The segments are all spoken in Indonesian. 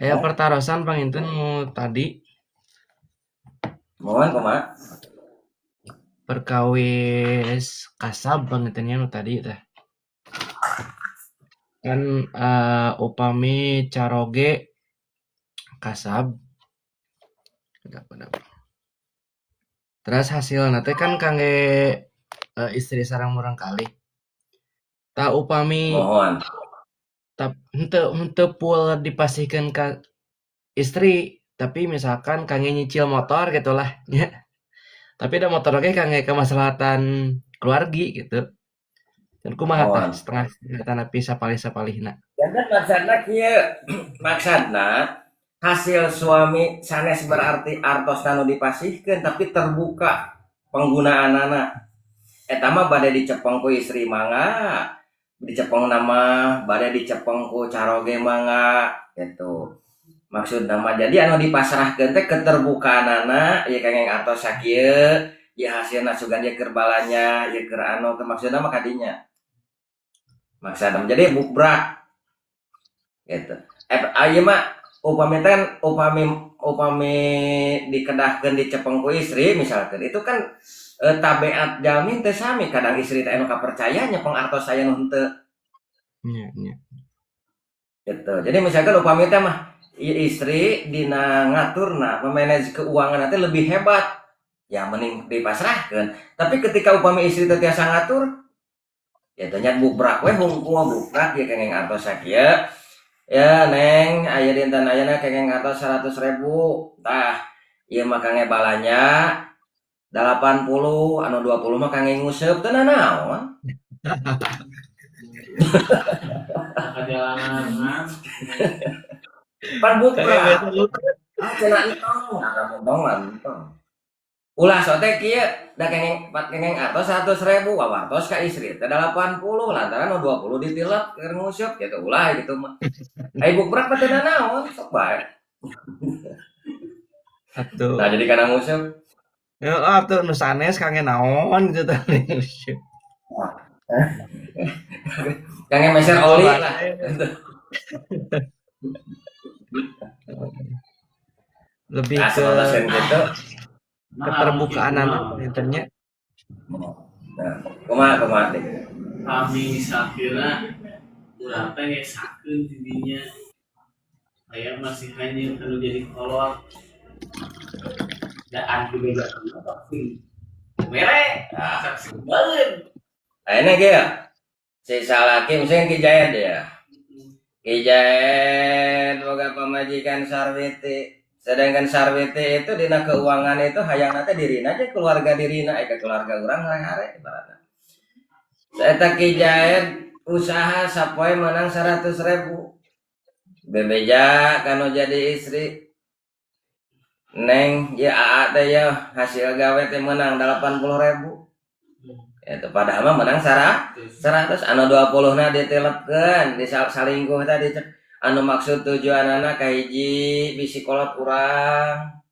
Aya pertarosan panginten nu tadi Mohon kumaha? perkawis kasab pangintennya nu tadi teh. Kan upami caroge kasab terus hasilna teh kan kangge istri sareng murang kalih. Tah upami Mohon. henteu full dipasihkeun ka istri, tapi misalkan kangge nyicil motor gitu lah nya. Tapi da motor oge kangge kamaslahatan keluargi gitu. Dan kumaha tah Mohon. setengah tapi sapalih-sapalihna. Jadi maksudna kieu, maksudna hasil suami sanes berarti artos nu dipasihkeun tapi terbuka penggunaanana. Eta mah bade dicepeng ku istri mangga, dicepeng nama bade dicepeng ku caroge mangga gitu. Maksud nama jadi anu dipasrahkeun teh keterbukaanana ieu kengeng artos sakieu, ieu hasilna sugan ieu keur balanya, ieu keur anu maksudna mah kadinya. Maksudna jadi bukbrak gitu. Ayo mah upami kan upami dikedahkeun dicepeng ku istri misalkan itu kan tabiat jalmi teh sami kadang istri teh anu kapercaya nyepeng artos saya nu henteu Nya nya. gitu. Jadi misalkan upami teh mah istri dina ngaturna memanage keuangan teh lebih hebat ya mending dipasrahkeun. Tapi ketika upami istri teh tiasa ngatur ya teh nya bukbrak we hungkul bukbrak ya kengeng artos sakieu. Ya neng aya dinten ayana kengeng atos 100.000 tah ieu mah kange balanya 80 anu 20 mah kange nguseup teu naon pan Kayak bukra biasa lu cenah entong entong entong ulah sote kieu da kengeng atos 100.000 wawartos ka istri teh 80 lantaran nu 20 ditilep keur nguseup gitu ulah gitu mah ai bukra teh naon sok bae nah atuh. jadi kana nguseup Heeh atuh nu sanes kangge naon gitu tah. kange meser oli Ngagolana lah lebih nah ke sebatasan gitu keterbukaan anak internnya. nah kumaha kumaha deh kami sakira urang teh ngesakeun tidinya aya masih hanya anu jadi kolot da anu beda pasti mere saksi banget ayeuna ge ya si salaki misalnya Ki Jayad ya Ki Jayad boga pamajikan Sarwiti sedangkan Sarwiti itu dina keuangan itu hayang teh dirina aja keluarga dirina ke keluarga urang ngare ibaratna saeta Ki Jayad usaha sapoe menang 100.000 bebeja kanu jadi istri Neng ya AA teh ya hasil gawe teh menang 80.000 itu padahal mah menang 100 anu 20 na ditelepkeun di salingkuh tadi anu maksud tujuanana kahiji bisi kolot urang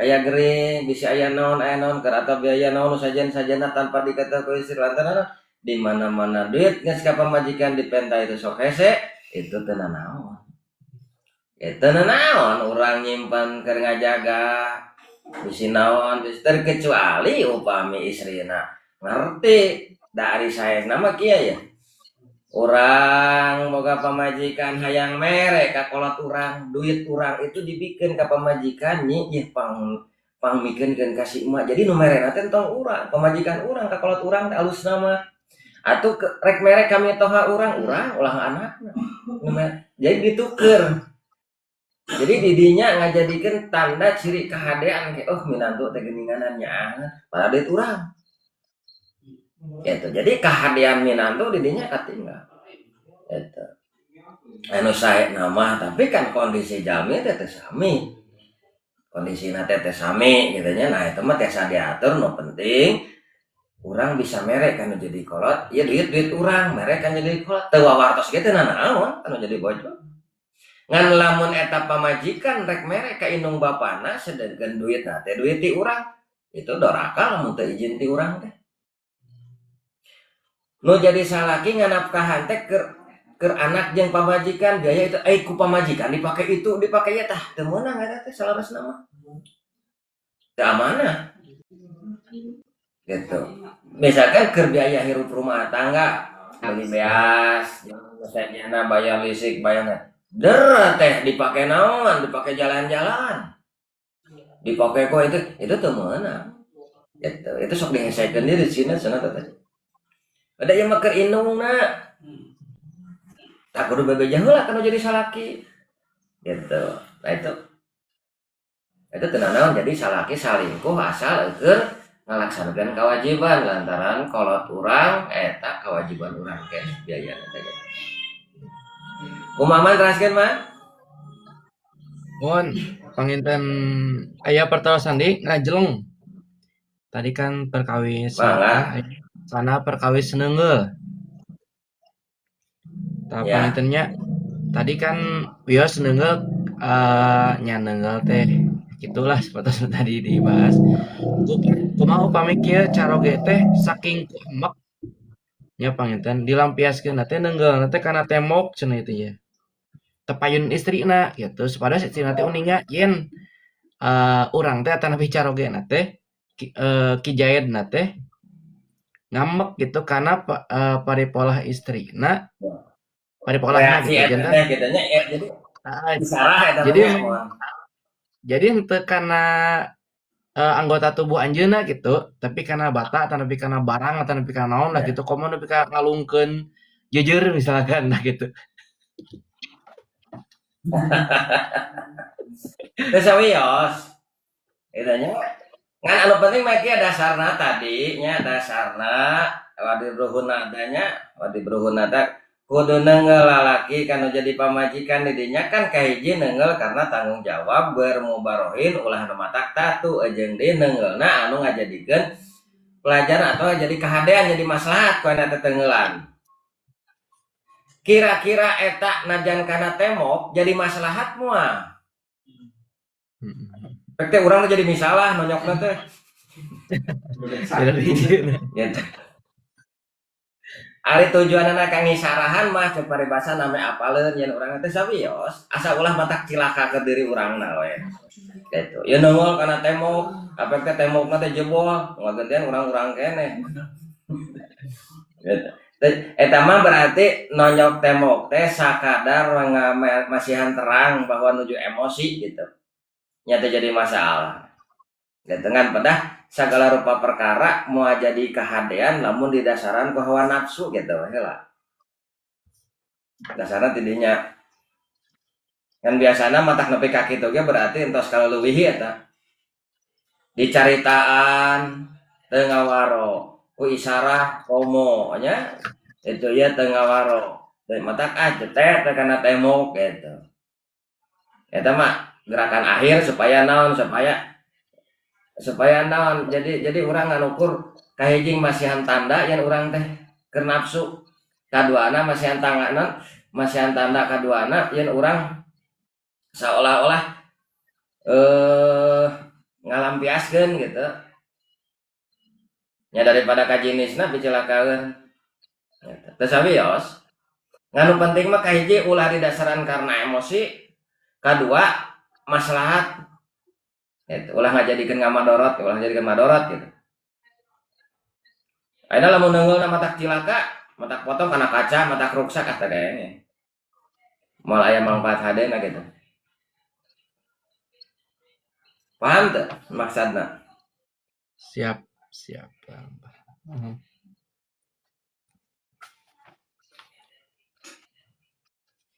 aya gering bisi aya naon keur atau biaya naon sajen-sajana tanpa dikata ku istri lantaran di mana-mana duit geus ka pamajikan dipenta itu sok hese itu teu naon itu naon urang nyimpen keur ngajaga bisi naon bisi terkecuali upami istrina ngerti dari saya nama kia ya orang boga pamajikan hayang mere ka kolot urang duit urang itu dibikin ka pamajikan nyi pang mikenkeun kasih emak jadi nu mere teh tong urang pamajikan urang ka kolot urang teh alus nama atuh rek mere kami toha urang ulah anakna jadi dituker jadi didinya ngajadikeun tanda ciri kehadean ke oh minantu teh geuninganan nya pada duit urang gitu. Jadi kehadiran minantu didinya katinggal gitu. Anu sae nama tapi kan kondisi jalmi teh sami kondisina teh sami gitu nya nah itu mah tiasa diatur nu penting urang bisa merek kan jadi kolot ya duit urang merek kan jadi kolot teu wawartos ge teh naon anu jadi bojo ngan lamun eta pamajikan rek merek ka indung bapana sedengkeun duitna teh duit ti urang itu doraka lamun teu izin ti urang teh nu jadi salaki nganapkahan teh keur anak jeung pamajikan biaya itu ku pamajikan dipakai ya tah teu meunang eta teh salarasna mah teu amanah gitu. Misalkan keur biaya hirup rumah tangga beli beas misalnya bayar listrik bayar teh dipakai naon dipakai jalan-jalan dipakai kok itu teu meunang itu sok dihesekeun di sini cenah teh ada yang mah keur indungna tak kudu bebeja heula kana jadi salaki gitu. Nah itu tenang jadi salaki salingkuh asal keur ngalaksanakeun kewajiban lantaran kolot urang eta kewajiban urang ke biayana teh. Kumaha man teraskeun mah? Mun panginten aya pertolosan di ngajeleng. Tadi kan perkawis sana perkawis neungeul. Tah Ya. pangintennya tadi kan wios neungeul nya neungeul teh gitulah seperti tadi dibahas. Kumaha upami kieu caroge teh saking kuemek nya panginten dilampiaskeun teh neungeulna teh kana temok cenah itu nya. Tepayun istrina gitu supaya istrina teh uninga yen urang teh atan nepi carogena teh kijaedna teh ngambek gitu karena paripolah istrina paripolahna gitu nya jadi isarah eta jadi henteu kana anggota tubuh anjeunna gitu tapi karena bata atau nepi kana barang atau nepi kana naon lah gitu komo nepi ka ngalungkeun jejer misalkan nah gitu. Teu sawios. Eta nya ngan anu penting mah kieu dasarna tadi nya dasarna wadi bruhunna teh kudu neungeul lalaki kanu jadi pamajikan di dinya kan kahiji neungeul karena tanggung jawab bermubarohin ulah nu matak tatu jeung di neungeulna anu ngajadikeun pelajaran atau jadi kahadean jadi maslahat ku eta teungeulan. Kira-kira eta najan kana temok jadi maslahat moal. Pek teh urang jadi misalah nonyokna teh. Gitu. Ari tujuanna kang ngisarahan mah cek paribasa name apaleun yen urang teh sawios asa ulah matak cilaka ke diri urangna we. Gitu. Ye nongol kana temok, apek teh temokna teh jebol, ngageundean urang-urang keneh. Gitu. Eta mah berarti nonyok temok teh sakadar masihan terang bahwa nuju emosi gitu. Nyata jadi masalah. Gitu kan pedah segala rupa perkara mau jadi kahadean lamun didasaran ku hawa nafsu gitu heula. Dasarna tidinya kan biasana matak nepi ka kitu ge berarti entos kalau leuwih eta. Dicaritaan teu ngawaro ku isarah komo nya itu ya teu ngawaro. Teu matak cetet kana temok gitu. Eta mah gerakan akhir supaya naon supaya naon jadi urang nganukur kahijing masihan tanda yang urang teh keur nafsu kaduana masihan tanda kaduana yang urang seolah-olah ngalampiaskeun gitu nya daripada kajinisna picilakaeun teu sawios nganu penting mah kahiji ulah didasaran karena emosi kadua maslahat gitu. Ulah ngajadikeun ngamadorot gitu. Ayeuna lamun neungeulna matak cilaka, matak potong kana kaca, matak ruksak kata kayaknya. Moal aya manfaat hadena gitu. Paham teu maksudna? Siap.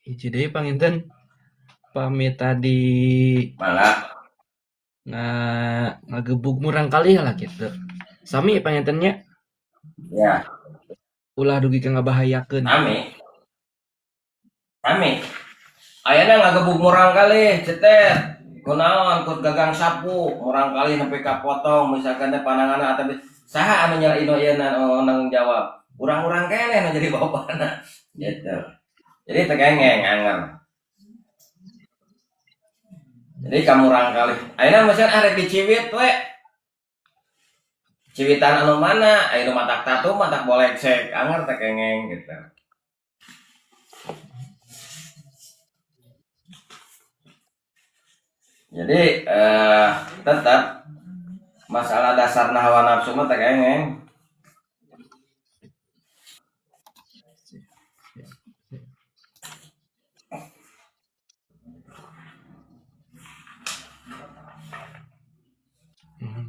Hiji deui panginten pamit tadi Malah ngagebug murang kali lah gitu. Sami pangintennya ya. Ulah dugi ka ngabahayakeun. Sami. Ayeuna ngagebug murang kali cetet. Kunaon kut gagang sapu murang kali nepi ka potong misalkan teh pananganna atawa saha anu nyalaino yeuna nanggung jawab. Urang-urang keneh anu jadi bapana. Gitu. Jadi teu kengeng anger. Jadi kamu rangkali. Ayeuna mesin arek diciwit we. Ciwitan anu mana? Ayeuna matak tatu, matak bolek cek, anger teh kengeng gitu. Jadi tetap masalah dasar hawa nafsu mah teh kengeng.